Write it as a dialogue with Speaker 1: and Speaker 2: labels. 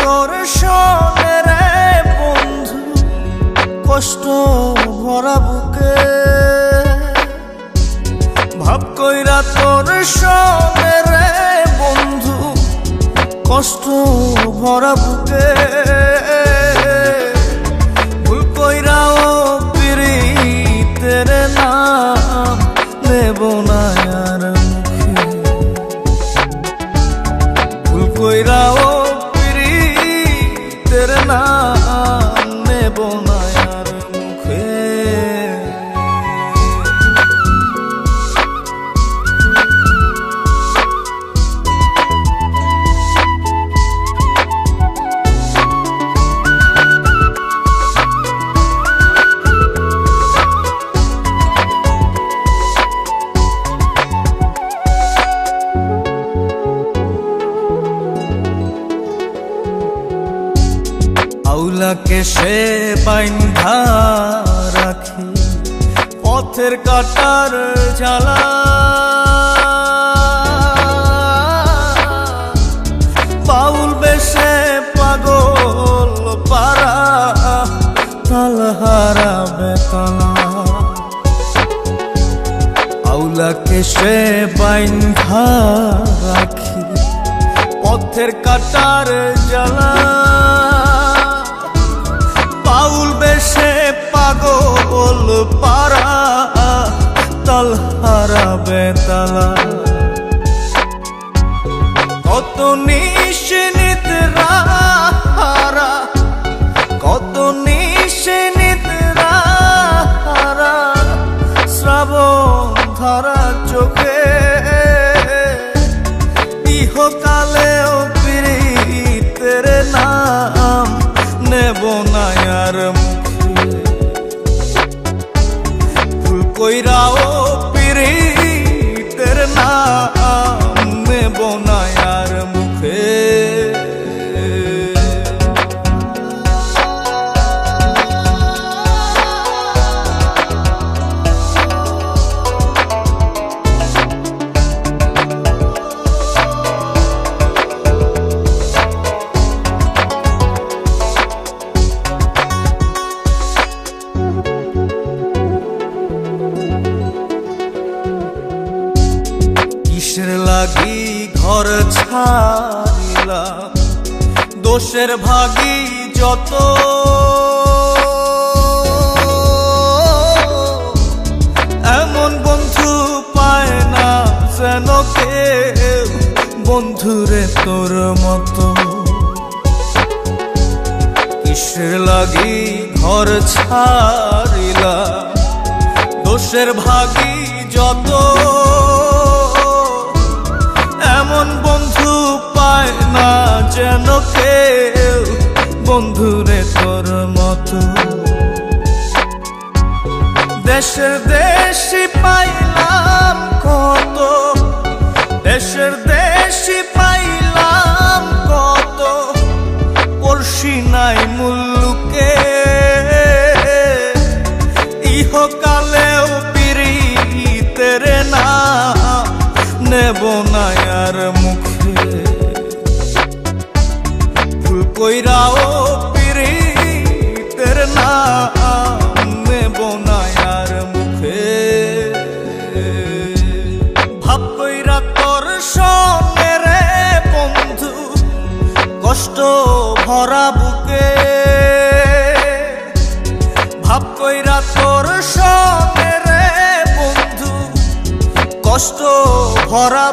Speaker 1: তোর সনে রে বন্ধু, কষ্ট ভরা বুকে ভাব কইরা তোর সনে রে বন্ধু, কষ্ট ভরা বুকে ভুল কইরাও পিরিতের নাম নেব না আর মুখে, ভুল কইরাও পিরিতের নাম নেব না আর মুখে। আউলাকে সে বাইন্ধা রাখি পথের কাটার জ্বালা, বাউল বেশে পাগল পারা তালহারা বেতালা। আউলাকে সে বাইন্ধা রাখি পথের কাটার জ্বালা, বাউল বেশে পাগল পারা তালহারা বেতালা। কত নিশিনিতরা হারা, কত নিশিনিতরা হারা শ্রাবণ ধারা চোখে, ইহকালেও পিরিতের নাম নেব না আর মুখে, ভুল কইরাও পিরিতের নাম নেব না আর মুখে। কিসের লাগি ঘর ছাড়িলাম, দোষের ভাগী যত, এমন বন্ধু পায় না যেন কেউ বন্ধুরে তোর মতো। কিসের লাগি ঘর ছাড়িলাম, দোষের ভাগী যত, এমন বন্ধু পায় না যেন কেউ বন্ধুরে তোর মতো। দেশের দেশি পাইলাম কত, দেশের দেশি পাইলাম কত, পড়শি নাই মুল্লুকে, ইহকালেও পিরিতের নাম নেব না আর মুখে, ভুল কইরাও পিরিতের নাম নেব না আর মুখে। ভাব কইরা তোর সঙ্গে রে বন্ধু, কষ্ট ভরা বুকে ভাব কইরা তোর সঙ্গে রে বন্ধু, কষ্ট ভরা